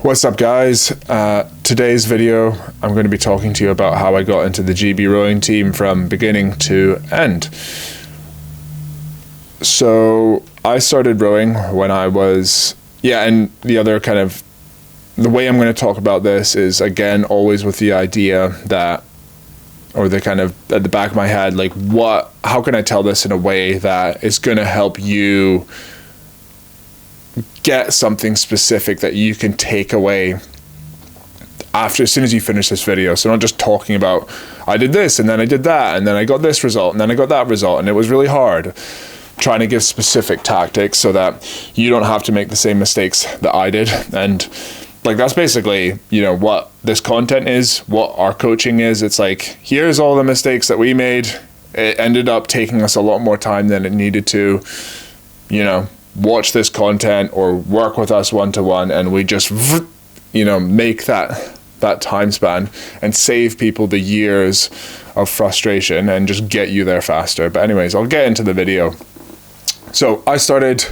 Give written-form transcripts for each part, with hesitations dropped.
What's up, guys? Today's video, I'm going to be talking to you about how I got into the GB rowing team from beginning to end. So I started rowing when I was, and the other kind of, the way I'm going to talk about this is, again, always with the idea that, or the kind of at the back of my head, like how can I tell this in a way that is going to help you get something specific that you can take away as soon as you finish this video. So not just talking about, I did this and then I did that and then I got this result and then I got that result and it was really hard. Trying to give specific tactics so that you don't have to make the same mistakes that I did. And like, that's basically, what this content is, what our coaching is. It's like, here's all the mistakes that we made. It ended up taking us a lot more time than it needed to, watch this content or work with us one-to-one, and we just, make that time span and save people the years of frustration and just get you there faster. But anyways, I'll get into the video. So I started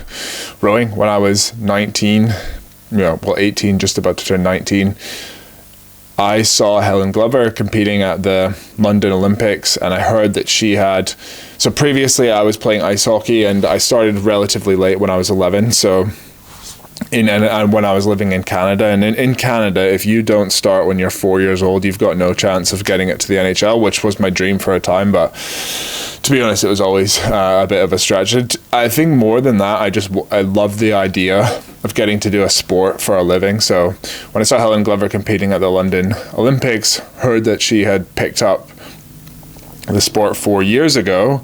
rowing when I was 19, 18, just about to turn 19. I saw Helen Glover competing at the London Olympics, and I heard that she had, so previously I was playing ice hockey and I started relatively late when I was 11. So when I was living in Canada, and in Canada, if you don't start when you're 4 years old, you've got no chance of getting it to the NHL, which was my dream for a time. But to be honest, it was always a bit of a stretch. I think more than that, I love the idea of getting to do a sport for a living. So when I saw Helen Glover competing at the London Olympics, heard that she had picked up the sport 4 years ago,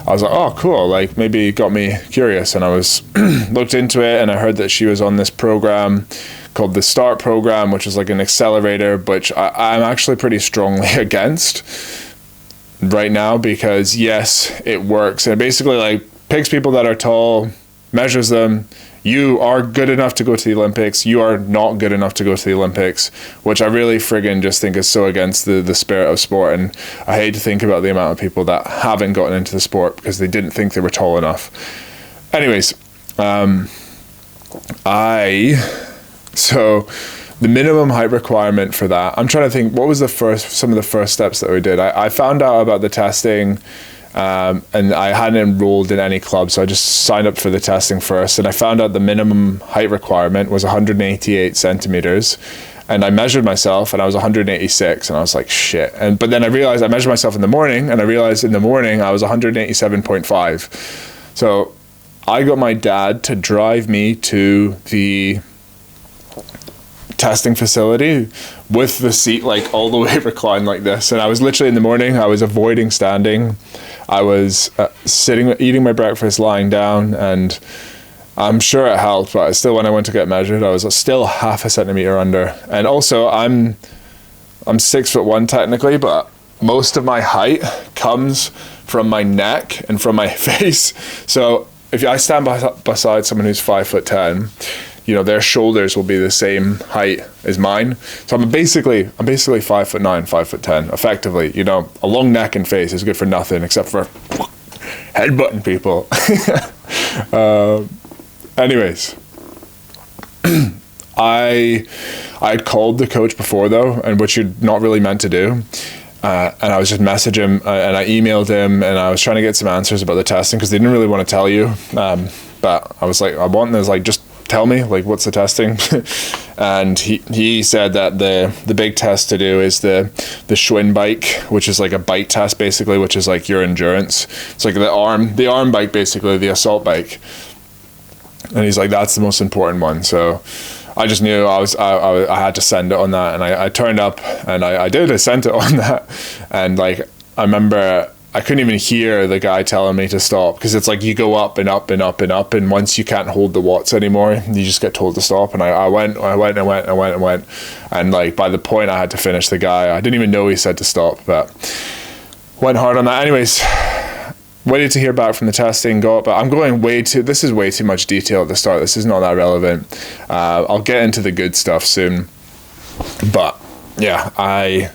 I was like, oh, cool. Like, maybe it got me curious. And I was looked into it, and I heard that she was on this program called the START program, which is like an accelerator, which I'm actually pretty strongly against right now, because yes, it works. And it basically like picks people that are tall, measures them. You are good enough to go to the Olympics. You are not good enough to go to the Olympics, which I really friggin' just think is so against the spirit of sport. And I hate to think about the amount of people that haven't gotten into the sport because they didn't think they were tall enough. Anyways, so the minimum height requirement for that, I'm trying to think, what was some of the first steps that we did? I found out about the testing, and I hadn't enrolled in any club, so I just signed up for the testing first, and I found out the minimum height requirement was 188 centimeters, and I measured myself and I was 186, and I was like, shit. But then I realized I measured myself in the morning, and I realized in the morning I was 187.5. So I got my dad to drive me to the testing facility with the seat like all the way reclined like this, and I was literally in the morning, I was avoiding standing. I was sitting, eating my breakfast, lying down, and I'm sure it helped, but still, when I went to get measured, I was still half a centimeter under. And also, I'm 6'1" technically, but most of my height comes from my neck and from my face. So if I stand beside someone who's 5'10", their shoulders will be the same height as mine. So I'm basically 5'9", 5'10", effectively. A long neck and face is good for nothing except for headbutting people. Anyways, I had called the coach before though, and which you're not really meant to do. And I was just messaging him, and I emailed him, and I was trying to get some answers about the testing because they didn't really want to tell you. But I was like, I want this, like, just tell me, like, what's the testing? And he said that the big test to do is the Schwinn bike, which is like a bike test basically, which is like your endurance. It's like the arm bike, basically, the assault bike. And he's like, that's the most important one. So I just knew I had to send it on that, and I turned up, and I sent it on that. And like, I remember I couldn't even hear the guy telling me to stop, because it's like you go up and up and up and up, and once you can't hold the watts anymore, you just get told to stop. And I went, and like by the point I had to finish the guy, I didn't even know he said to stop, but went hard on that. Anyways, waited to hear back from the testing, but I'm going this is way too much detail at the start. This is not that relevant. I'll get into the good stuff soon, but yeah, I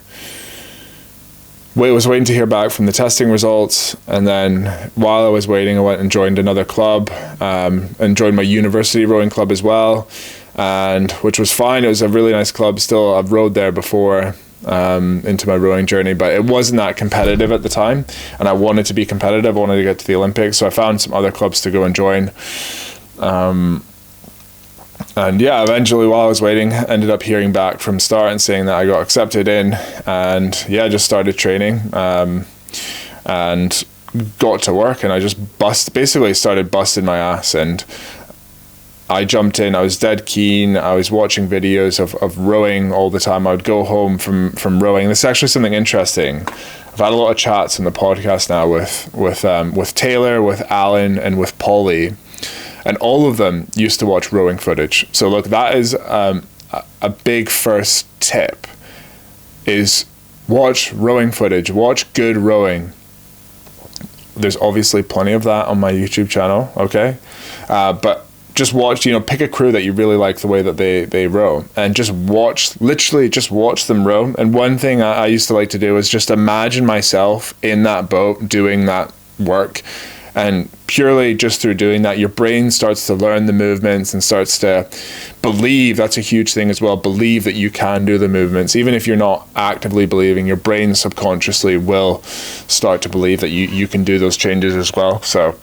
was waiting to hear back from the testing results, and then while I was waiting, I went and joined another club, and joined my university rowing club as well. and which was fine. It was a really nice club still. I've rowed there before into my rowing journey, but it wasn't that competitive at the time, and I wanted to be competitive. I wanted to get to the Olympics, so I found some other clubs to go and join. And yeah, eventually while I was waiting, ended up hearing back from Start and saying that I got accepted in, and yeah, just started training and got to work, and I just basically started busting my ass, and I jumped in. I was dead keen. I was watching videos of rowing all the time. I would go home from rowing. This is actually something interesting. I've had a lot of chats on the podcast now with Taylor, with Alan, and with Polly, and all of them used to watch rowing footage. So look, that is a big first tip, is watch rowing footage, watch good rowing. There's obviously plenty of that on my YouTube channel, okay? But just watch, pick a crew that you really like the way that they row, and just literally just watch them row. And one thing I used to like to do is just imagine myself in that boat doing that work. And purely just through doing that, your brain starts to learn the movements and starts to believe. That's a huge thing as well. Believe that you can do the movements. Even if you're not actively believing, your brain subconsciously will start to believe that you can do those changes as well. So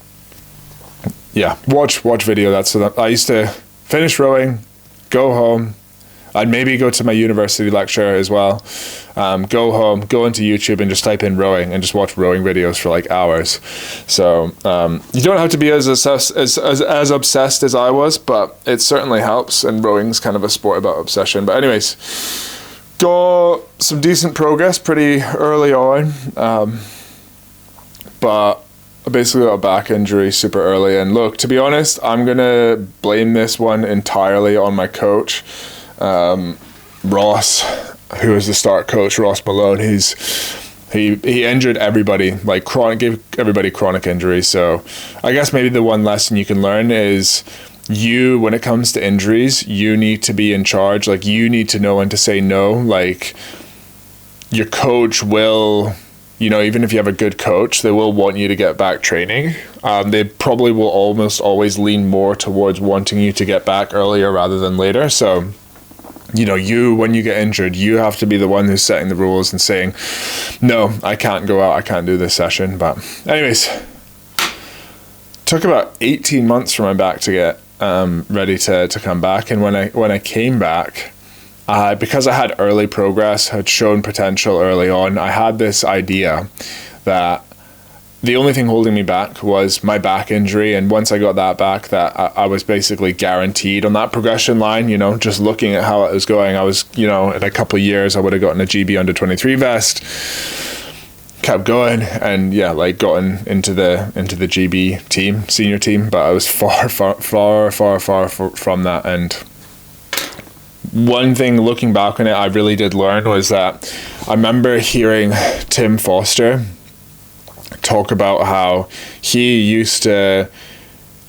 yeah, watch video. That's what I used to finish rowing, go home. I'd maybe go to my university lecture as well. Go home, go into YouTube and just type in rowing and just watch rowing videos for like hours. So you don't have to be as obsessed as I was, but it certainly helps. And rowing's kind of a sport about obsession. But anyways, got some decent progress pretty early on. But I basically got a back injury super early. And look, to be honest, I'm going to blame this one entirely on my coach. Ross, who is the Start coach, Ross Malone, he injured everybody, like gave everybody chronic injuries. So I guess maybe the one lesson you can learn is when it comes to injuries, you need to be in charge. Like, you need to know when to say no. Like, your coach will, even if you have a good coach, they will want you to get back training. They probably will almost always lean more towards wanting you to get back earlier rather than later. So when you get injured, you have to be the one who's setting the rules and saying, no, I can't go out, I can't do this session. But anyways, took about 18 months for my back to get ready to come back. And when I came back, because I had early progress, had shown potential early on, I had this idea that the only thing holding me back was my back injury. And once I got that back, that I was basically guaranteed on that progression line. Just looking at how it was going, I was, in a couple of years, I would have gotten a GB under 23 vest, kept going, and yeah, like gotten into the GB team, senior team. But I was far from that. And one thing looking back on it, I really did learn was that I remember hearing Tim Foster talk about how he used to,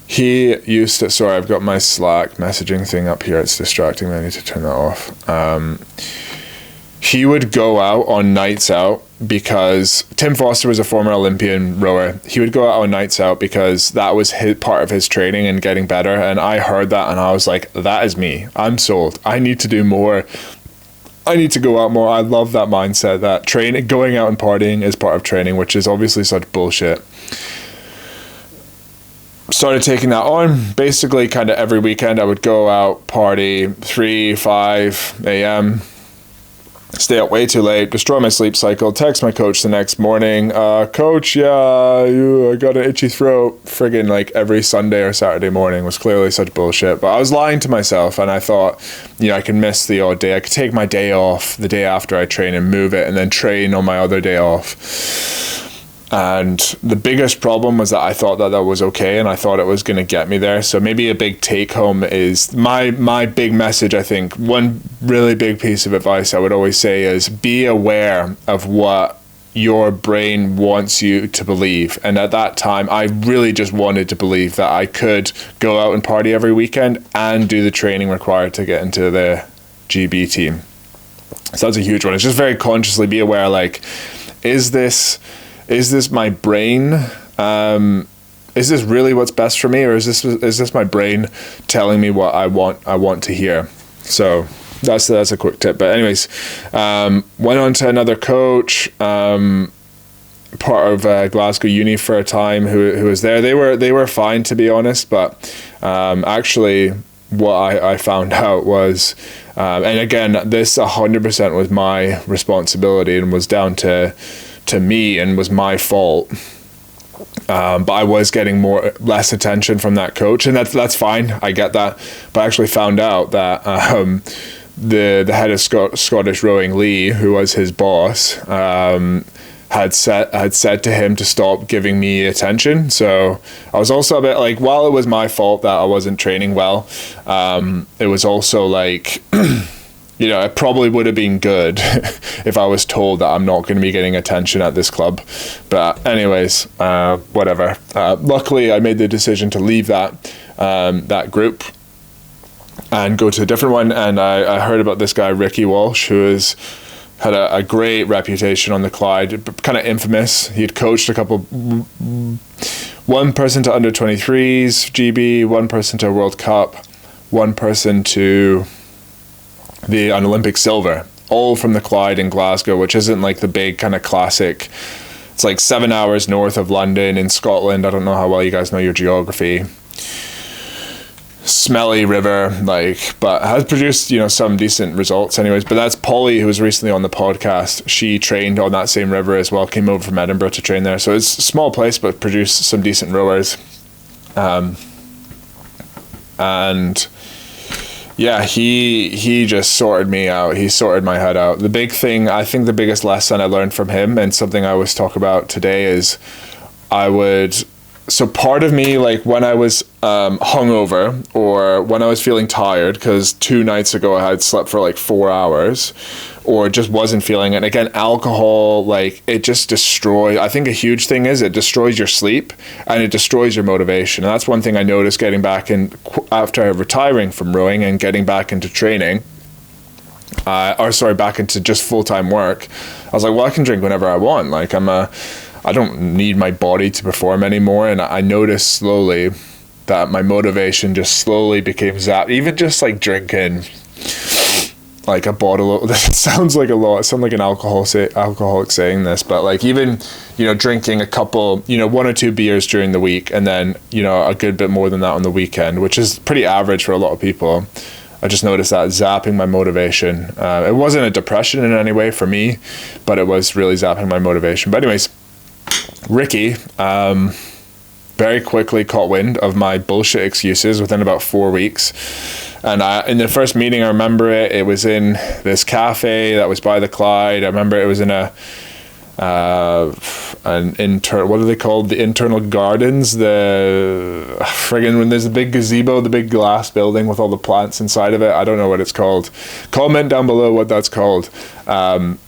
sorry, I've got my Slack messaging thing up here, it's distracting me, I need to turn that off. He would go out on nights out because Tim Foster was a former Olympian rower. He would go out on nights out because that was part of his training and getting better. And I heard that and I was like, that is me. I'm sold. I need to do more. I need to go out more. I love that mindset that going out and partying is part of training, which is obviously such bullshit. Started taking that on. Basically, kind of every weekend I would go out, party 3, 5 a.m., stay up way too late, destroy my sleep cycle, text my coach the next morning, coach, I got an itchy throat. Friggin' like every Sunday or Saturday morning was clearly such bullshit. But I was lying to myself, and I thought, I can miss the odd day. I could take my day off the day after I train and move it, and then train on my other day off. And the biggest problem was that I thought that was okay, and I thought it was going to get me there. So maybe a big take home is my big message. I think one really big piece of advice I would always say is be aware of what your brain wants you to believe. And at that time, I really just wanted to believe that I could go out and party every weekend and do the training required to get into the GB team. So that's a huge one. It's just very consciously be aware, like, is this my brain is this really what's best for me, or is this my brain telling me what I want to hear? So that's a quick tip. But anyways, went on to another coach, part of Glasgow Uni for a time, who was there. They were fine, to be honest, but actually what I found out was, and again, this 100% was my responsibility and was down to me and was my fault. But I was getting less attention from that coach, and that's fine. I get that. But I actually found out that the head of Scottish Rowing, Lee, who was his boss, had said to him to stop giving me attention. So I was also a bit like, while it was my fault that I wasn't training well, it was also like, it probably would have been good if I was told that I'm not going to be getting attention at this club. But anyways, whatever. Luckily, I made the decision to leave that group and go to a different one. And I heard about this guy, Ricky Walsh, who had a great reputation on the Clyde, kind of infamous. He'd coached one person to under 23s GB, one person to a World Cup, one person to an Olympic silver, all from the Clyde in Glasgow, which isn't like the big kind of classic. It's like 7 hours north of London in Scotland. I don't know how well you guys know your geography. Smelly river, but has produced, some decent results anyways. But that's Polly, who was recently on the podcast. She trained on that same river as well, came over from Edinburgh to train there. So it's a small place, but produced some decent rowers. And yeah, he just sorted me out. He sorted my head out. The big thing, I think the biggest lesson I learned from him, and something I always talk about today, is so part of me, like when I was hungover or when I was feeling tired, because 2 nights ago I had slept for like 4 hours, or just wasn't feeling it. And again, alcohol, it just destroys. I think a huge thing is it destroys your sleep and it destroys your motivation. And that's one thing I noticed getting back in after retiring from rowing and getting back into training. Back into just full-time work. I was like, well, I can drink whenever I want. I don't need my body to perform anymore. And I noticed slowly that my motivation just slowly became zapped. Even just like drinking like a bottle of, that sounds like a lot. It sounds like an alcoholic saying this, but like even, drinking a couple, 1 or 2 beers during the week, and then, a good bit more than that on the weekend, which is pretty average for a lot of people. I just noticed that zapping my motivation. It wasn't a depression in any way for me, but it was really zapping my motivation. But anyways, Ricky very quickly caught wind of my bullshit excuses within about 4 weeks. And in the first meeting, I remember it was in this cafe that was by the Clyde. I remember it was in what are they called? The internal gardens, when there's a big gazebo, the big glass building with all the plants inside of it. I don't know what it's called. Comment down below what that's called. And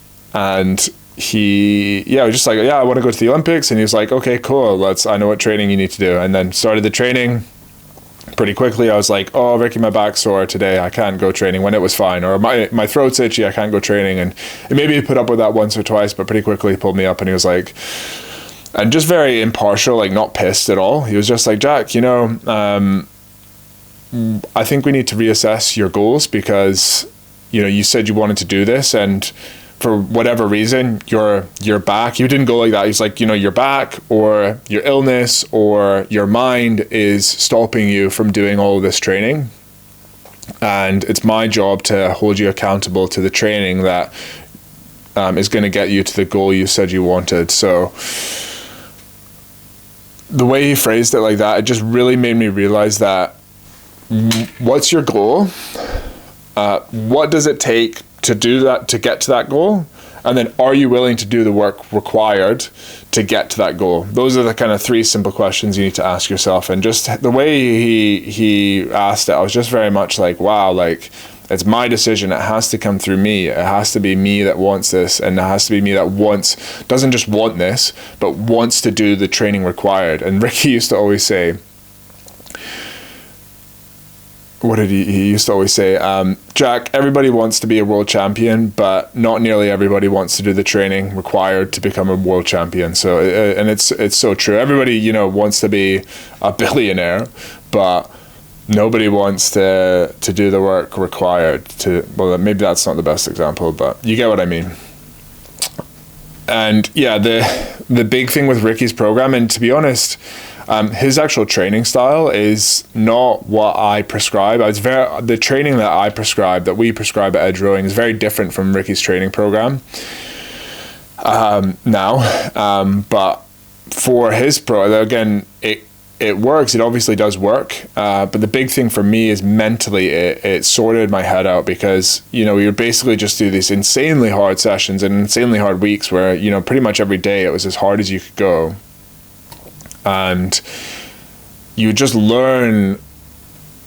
he was just like, I want to go to the Olympics. And he was like, okay, cool. I know what training you need to do. And then started the training. Pretty quickly, I was like, oh, Ricky, my back's sore today. I can't go training, when it was fine. Or my throat's itchy. I can't go training. And maybe he put up with that once or twice, but pretty quickly he pulled me up and he was like, and just very impartial, like not pissed at all. He was just like, Jack, I think we need to reassess your goals because, you said you wanted to do this, and for whatever reason, your back, you didn't go like that. He's like, your back or your illness or your mind is stopping you from doing all of this training. And it's my job to hold you accountable to the training that is going to get you to the goal you said you wanted. So the way he phrased it like that, it just really made me realize that what's your goal? What does it take to do that, to get to that goal? And then are you willing to do the work required to get to that goal? Those are the kind of 3 simple questions you need to ask yourself. And just the way he asked it, I was just very much like, wow, like it's my decision. It has to come through me. It has to be me that wants this, and it has to be me that doesn't just want this, but wants to do the training required. And Ricky used to always say, what did he used to always say? Jack, everybody wants to be a world champion, but not nearly everybody wants to do the training required to become a world champion. So, and it's so true. Everybody, you know, wants to be a billionaire, but nobody wants to do the work required to. Well, maybe that's not the best example, but you get what I mean. And yeah, the big thing with Ricky's program, and to be honest, his actual training style is not what I prescribe. The training that I prescribe, that we prescribe at Edge Rowing, is very different from Ricky's training program now. But for his again, it works. It obviously does work. But the big thing for me is mentally, it sorted my head out, because, you know, you basically just do these insanely hard sessions and insanely hard weeks where, you know, pretty much every day it was as hard as you could go. And you just learn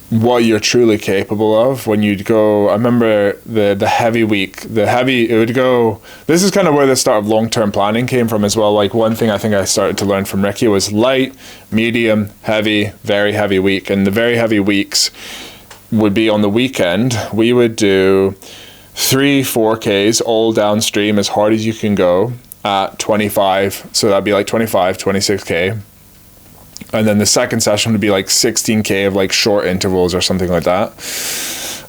what you're truly capable of when you'd go. I remember the heavy week, it would go, this is kind of where the start of long-term planning came from as well. Like, one thing I think I started to learn from Ricky was light, medium, heavy, very heavy week. And the very heavy weeks would be on the weekend. We would do 3-4Ks all downstream as hard as you can go at 25. So that'd be like 25, 26K. And then the second session would be like 16K of like short intervals or something like that.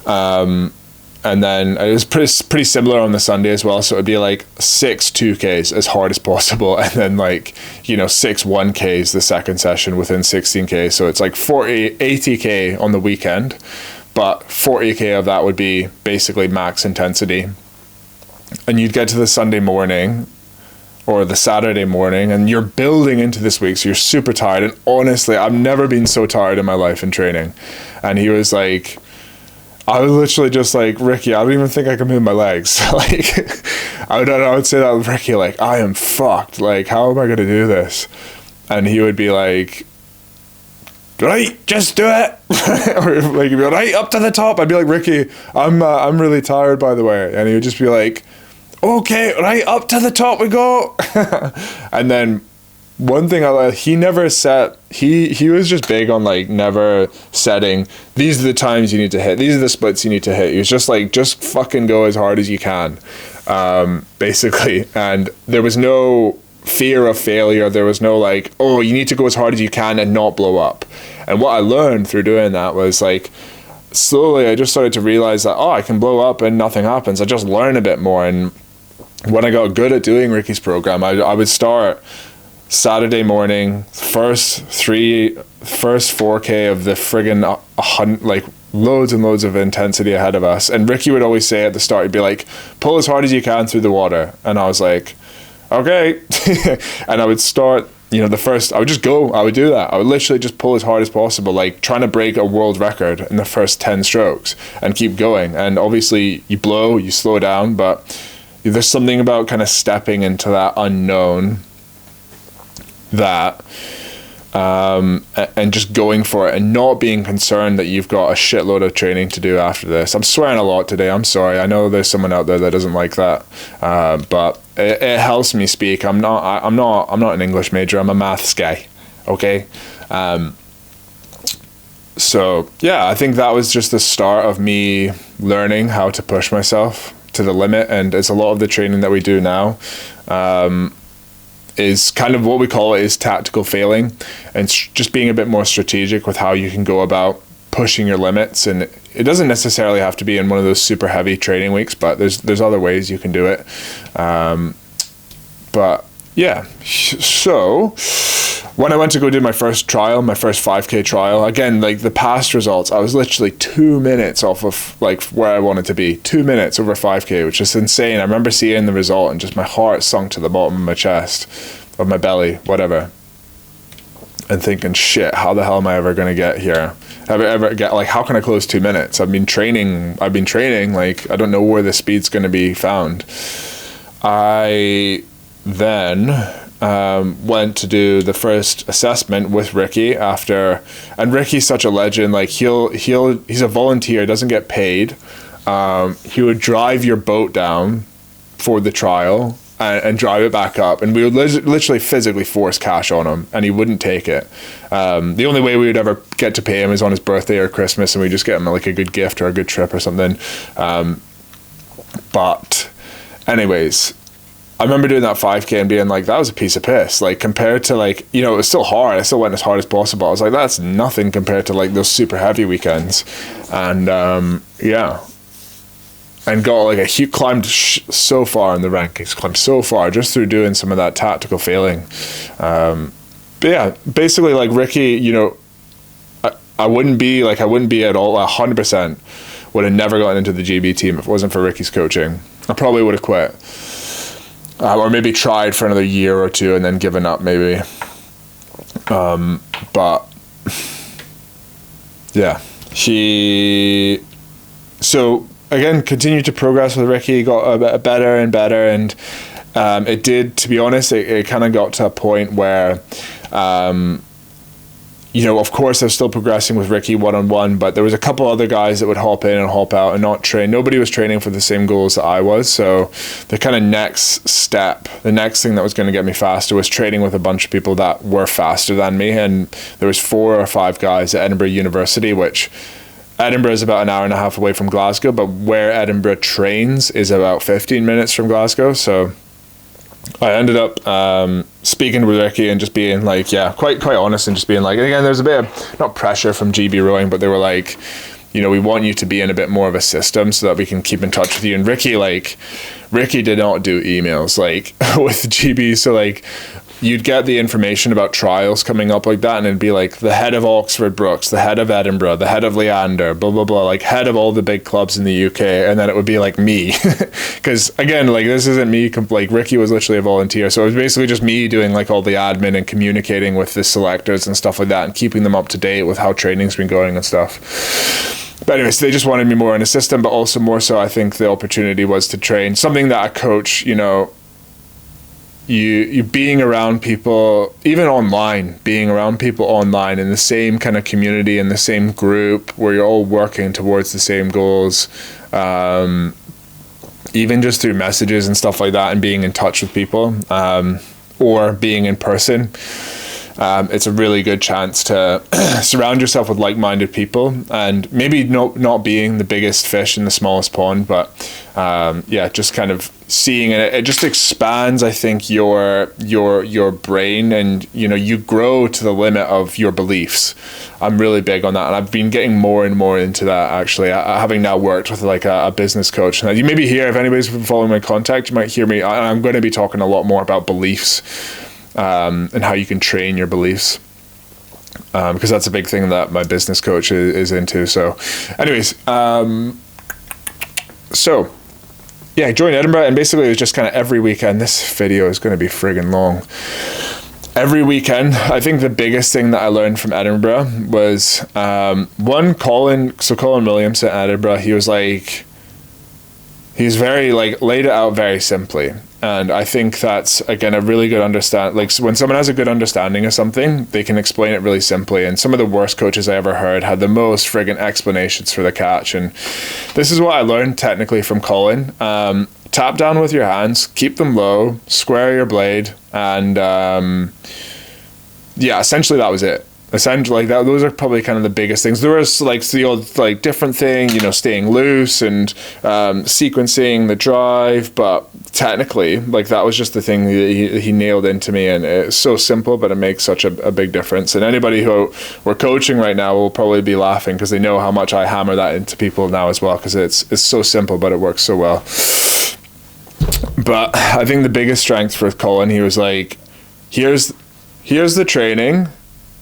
And then it was pretty similar on the Sunday as well. So it would be like 6 2Ks as hard as possible. And then like, you know, 6 1Ks the second session within 16K. So it's like 80K on the weekend, but 40K of that would be basically max intensity. And you'd get to the Sunday morning or the Saturday morning, and you're building into this week, so you're super tired. And honestly, I've never been so tired in my life in training. And he was like, I was literally just like, Ricky, I don't even think I can move my legs. Like, I would say that with Ricky, like, I am fucked. Like, how am I going to do this? And he would be like, right, just do it. Or like, he'd be like, right, up to the top. I'd be like, Ricky, I'm really tired, by the way. And he would just be like, okay, right, up to the top we go. And then one thing he never set, he was just big on like never setting, these are the times you need to hit, these are the splits you need to hit. He was just like, just fucking go as hard as you can, basically. And there was no fear of failure. There was no like, oh, you need to go as hard as you can and not blow up. And what I learned through doing that was like, slowly I just started to realize that, oh, I can blow up and nothing happens. I just learn a bit more. And when I got good at doing Ricky's program, I would start Saturday morning, first 4K of the friggin' like loads and loads of intensity ahead of us. And Ricky would always say at the start, he'd be like, pull as hard as you can through the water. And I was like, okay. And I would start, you know, I would just go, I would do that. I would literally just pull as hard as possible, like trying to break a world record in the first 10 strokes and keep going. And obviously you blow, you slow down, but there's something about kind of stepping into that unknown that and just going for it and not being concerned that you've got a shitload of training to do after this. I'm swearing a lot today. I'm sorry. I know there's someone out there that doesn't like that, but it helps me speak. I'm not an English major. I'm a maths guy. Okay. So yeah, I think that was just the start of me learning how to push myself to the limit. And it's a lot of the training that we do now is kind of what we call it is tactical failing, and just being a bit more strategic with how you can go about pushing your limits. And it doesn't necessarily have to be in one of those super heavy training weeks, but there's other ways you can do it. But yeah, so when I went to go do my first 5K trial, again, like the past results, I was literally 2 minutes off of like where I wanted to be. 2 minutes over 5K, which is insane. I remember seeing the result and just my heart sunk to the bottom of my chest, of my belly, whatever, and thinking, shit, how the hell am I ever going to get here? Ever get, like, how can I close 2 minutes? I've been training, like, I don't know where the speed's going to be found. I then went to do the first assessment with Ricky after, and Ricky's such a legend. Like he's a volunteer, doesn't get paid. He would drive your boat down for the trial, and drive it back up, and we would literally physically force cash on him, and he wouldn't take it. The only way we would ever get to pay him is on his birthday or Christmas, and we just get him like a good gift or a good trip or something. But anyways, I remember doing that 5K and being like, that was a piece of piss. Like, compared to, like, you know, it was still hard. I still went as hard as possible. I was like, that's nothing compared to like those super heavy weekends. And yeah, and got like climbed so far in the rankings, climbed so far just through doing some of that tactical failing. But yeah, basically, like, Ricky, you know, I wouldn't be at all 100%. Would have never gotten into the GB team if it wasn't for Ricky's coaching. I probably would have quit. Or maybe tried for another year or two and then given up, maybe. But yeah, so again, continued to progress with Ricky, got a bit better and better, and it did, to be honest, it kind of got to a point where, you know, of course I was still progressing with Ricky one-on-one, but there was a couple other guys that would hop in and hop out and not train. Nobody was training for the same goals that I was, so the kind of next step, the next thing that was going to get me faster was training with a bunch of people that were faster than me, and there was 4 or 5 guys at Edinburgh University, which Edinburgh is about an hour and a half away from Glasgow, but where Edinburgh trains is about 15 minutes from Glasgow, so I ended up speaking with Ricky and just being like, yeah, quite honest, and just being like, and again, there's a bit of, not pressure from GB Rowing, but they were like, you know, we want you to be in a bit more of a system so that we can keep in touch with you. And Ricky did not do emails like with GB, so like you'd get the information about trials coming up like that, and it'd be like the head of Oxford Brookes, the head of Edinburgh, the head of Leander, blah blah blah, like head of all the big clubs in the UK, and then it would be like me, because again, like, this isn't me, like Ricky was literally a volunteer, so it was basically just me doing like all the admin and communicating with the selectors and stuff like that, and keeping them up to date with how training's been going and stuff. But anyways, they just wanted me more in a system, but also more so I think the opportunity was to train something that a coach, you know, you being around people, even online, being around people online in the same kind of community, in the same group where you're all working towards the same goals, even just through messages and stuff like that, and being in touch with people, or being in person. It's a really good chance to surround yourself with like-minded people, and maybe not being the biggest fish in the smallest pond, but yeah, just kind of seeing it. It just expands, I think, your brain, and you know, you grow to the limit of your beliefs. I'm really big on that, and I've been getting more and more into that, actually, having now worked with like a business coach. And you maybe hear, if anybody's been following my contact, you might hear me, I'm going to be talking a lot more about beliefs, and how you can train your beliefs, because that's a big thing that my business coach is into. So anyways, so yeah, I joined Edinburgh, and basically it was just kind of every weekend. This video is going to be friggin' long. Every weekend, I think the biggest thing that I learned from Edinburgh was Colin Williamson at Edinburgh, he was very like laid it out very simply. And I think that's, again, a really good understand. Like, when someone has a good understanding of something, they can explain it really simply. And some of the worst coaches I ever heard had the most friggin' explanations for the catch. And this is what I learned technically from Colin. Tap down with your hands, keep them low, square your blade, and yeah, essentially that was it. Essentially, like that, those are probably kind of the biggest things. There was like the old like different thing, you know, staying loose and sequencing the drive, but technically, like, that was just the thing that he nailed into me, and it's so simple, but it makes such a big difference. And anybody who we're coaching right now will probably be laughing because they know how much I hammer that into people now as well, because it's so simple, but it works so well. But I think the biggest strength for Colin, he was like, here's the training.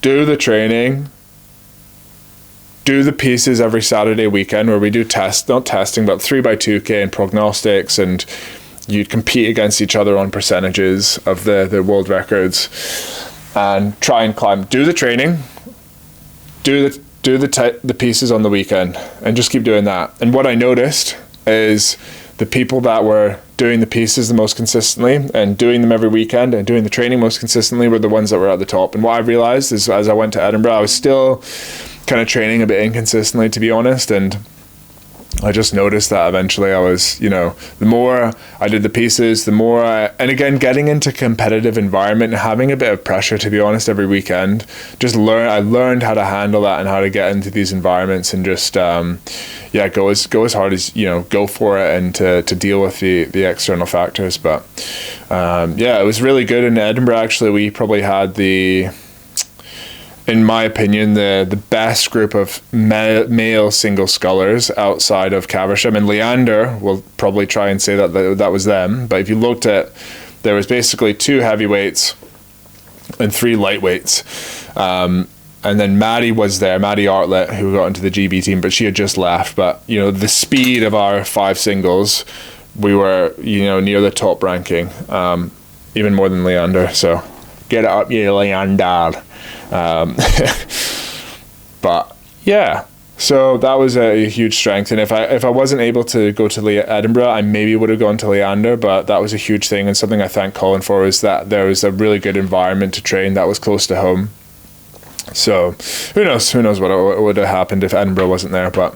Do the training, do the pieces every Saturday weekend where we do not testing, but 3x2K and prognostics, and you'd compete against each other on percentages of the world records, and try and climb. Do the training, do the pieces on the weekend, and just keep doing that. And what I noticed is the people that were doing the pieces the most consistently and doing them every weekend and doing the training most consistently were the ones that were at the top. And what I realized is, as I went to Edinburgh, I was still kind of training a bit inconsistently, to be honest, and I just noticed that eventually I was, you know, the more I did the pieces, the more and again, getting into competitive environment and having a bit of pressure, to be honest, every weekend, I learned how to handle that and how to get into these environments and just, go as hard as, you know, go for it and to deal with the external factors. But, it was really good in Edinburgh. Actually, we probably had in my opinion, the best group of male single scullers outside of Caversham. And Leander will probably try and say that was them. But if you looked at, there was basically 2 heavyweights and 3 lightweights. And then Maddie was there, Maddie Artlett, who got into the GB team, but she had just left. But, you know, the speed of our 5 singles, we were, you know, near the top ranking, even more than Leander. So get it up, yeah, Leander. But yeah, so that was a huge strength. And if I wasn't able to go to Edinburgh, I maybe would have gone to Leander, but that was a huge thing. And something I thank Colin for is that there was a really good environment to train that was close to home. So who knows what would have happened if Edinburgh wasn't there. But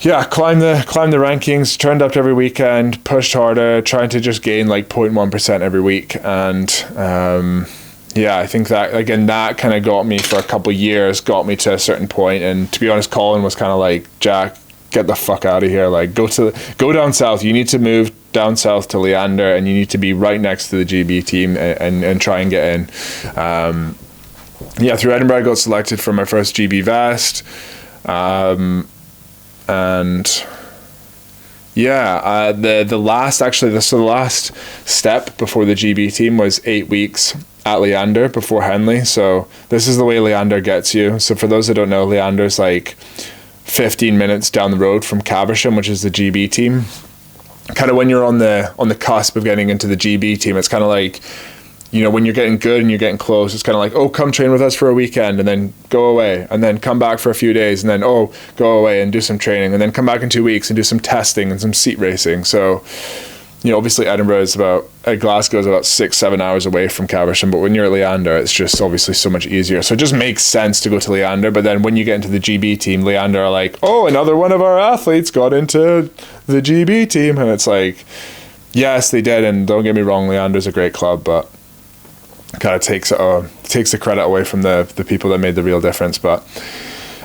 yeah, climb the rankings, turned up every weekend, pushed harder, trying to just gain like 0.1% every week. And I think that, again, that kind of got me for a couple of years, got me to a certain point. And to be honest, Colin was kind of like, Jack, get the fuck out of here. Like, go down south. You need to move down south to Leander, and you need to be right next to the GB team and try and get in. Through Edinburgh, I got selected for my first GB vest. The last step before the GB team was 8 weeks at Leander before Henley. So this is the way Leander gets you. So for those that don't know, Leander's like 15 minutes down the road from Caversham, which is the GB team. Kind of when you're on the cusp of getting into the GB team, it's kind of like, you know, when you're getting good and you're getting close, it's kind of like, oh, come train with us for a weekend and then go away, and then come back for a few days, and then, oh, go away and do some training, and then come back in 2 weeks and do some testing and some seat racing. So, you know, obviously Glasgow is about 6-7 hours away from Caversham, but when you're at Leander, it's just obviously so much easier. So it just makes sense to go to Leander. But then when you get into the GB team, Leander are like, oh, another one of our athletes got into the GB team. And it's like, yes, they did. And don't get me wrong, Leander's a great club, but kind of takes the credit away from the people that made the real difference. But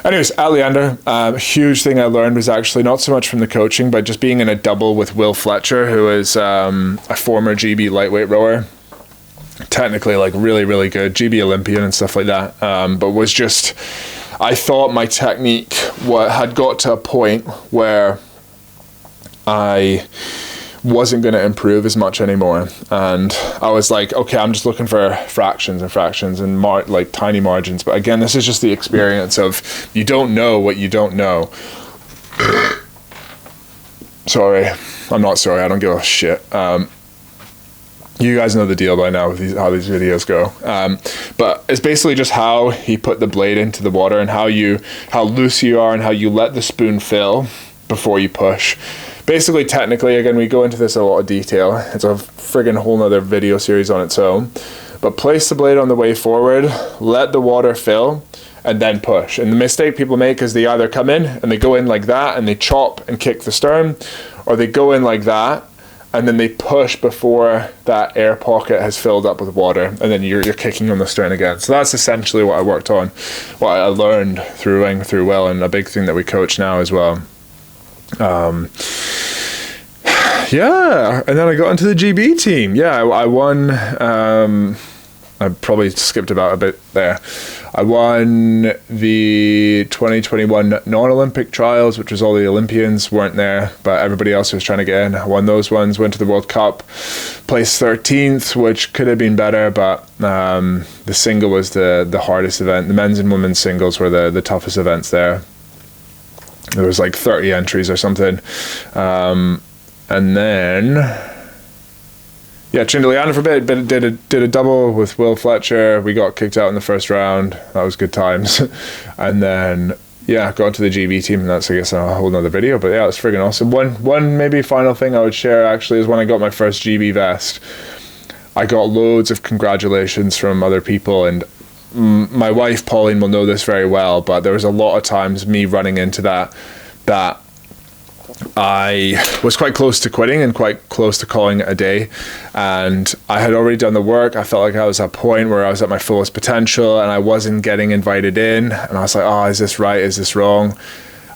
anyways, at Leander, a huge thing I learned was actually not so much from the coaching, but just being in a double with Will Fletcher, who is a former GB lightweight rower, technically like really, really good, GB Olympian and stuff like that, but was just, I thought my technique had got to a point where I wasn't going to improve as much anymore, and I was like, okay, I'm just looking for fractions and like tiny margins. But again, this is just the experience of, you don't know what you don't know. Sorry, I'm not sorry, I don't give a shit. You guys know the deal by now with how these videos go. But it's basically just how he put the blade into the water, and how loose you are, and how you let the spoon fill before you push. Basically, technically, again, we go into this in a lot of detail. It's a friggin' whole nother video series on its own. But place the blade on the way forward, let the water fill, and then push. And the mistake people make is they either come in and they go in like that and they chop and kick the stern, or they go in like that and then they push before that air pocket has filled up with water, and then you're kicking on the stern again. So that's essentially what I worked on, what I learned through Will, and a big thing that we coach now as well. And then I got into the GB team. I won. I probably skipped about a bit there. I won the 2021 non-Olympic trials, which was all the Olympians weren't there, but everybody else was trying to get in. I won those ones, went to the World Cup, placed 13th, which could have been better, but the single was the hardest event. The men's and women's singles were the toughest events there. There was like 30 entries or something. And then, trained Leander for a bit, but did a double with Will Fletcher. We got kicked out in the first round. That was good times. And then, got to the GB team, and that's, I guess, a whole nother video. But yeah, it's friggin' awesome. One maybe final thing I would share, actually, is when I got my first GB vest, I got loads of congratulations from other people, and my wife Pauline will know this very well, but there was a lot of times me running into that I was quite close to quitting and quite close to calling it a day. And I had already done the work. I felt like I was at a point where I was at my fullest potential and I wasn't getting invited in. And I was like, oh, is this right? Is this wrong?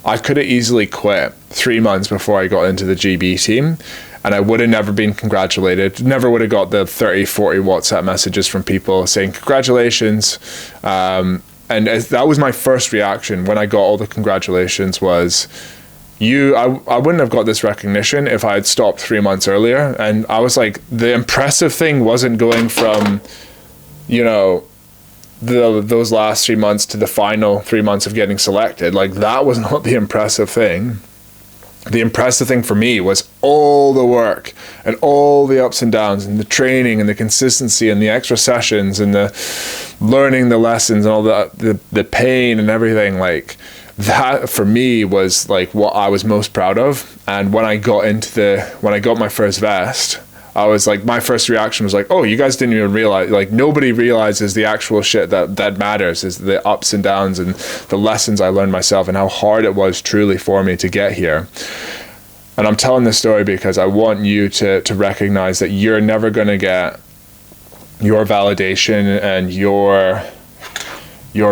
I could have easily quit 3 months before I got into the GB team. And I would have never been congratulated, never would have got the 30, 40 WhatsApp messages from people saying, congratulations. And that was my first reaction when I got all the congratulations was, I wouldn't have got this recognition if I had stopped 3 months earlier. And I was like, the impressive thing wasn't going from, those last 3 months to the final 3 months of getting selected. Like, that was not the impressive thing. The impressive thing for me was all the work and all the ups and downs and the training and the consistency and the extra sessions and the learning the lessons and all the pain and everything. Like, that for me was like what I was most proud of. And when I got my first vest, I was like, my first reaction was like, oh, you guys didn't even realize, like, nobody realizes the actual shit that matters is the ups and downs and the lessons I learned myself and how hard it was truly for me to get here. And I'm telling this story because I want you to recognize that you're never going to get your validation and your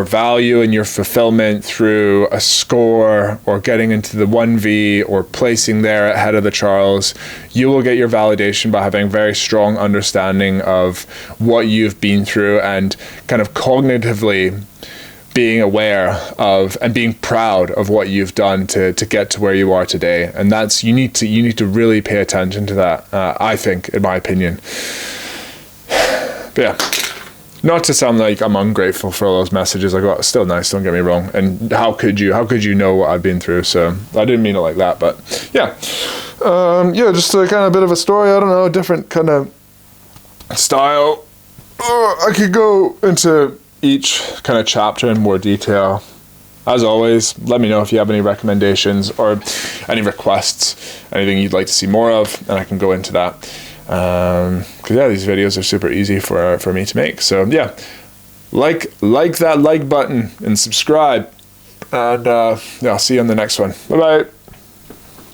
value and your fulfillment through a score or getting into the 1V or placing there ahead of the Charles. You will get your validation by having a very strong understanding of what you've been through and kind of cognitively being aware of and being proud of what you've done to get to where you are today. And that's, you need to really pay attention to that, I think, in my opinion. But yeah. Not to sound like I'm ungrateful for all those messages I got. Still nice, don't get me wrong. And how could you know what I've been through? So I didn't mean it like that, but yeah. Just a kind of bit of a story. I don't know, different kind of style. I could go into each kind of chapter in more detail. As always, let me know if you have any recommendations or any requests, anything you'd like to see more of, and I can go into that. Because these videos are super easy for me to make. So yeah, like that like button and subscribe, and I'll see you on the next one. Bye bye.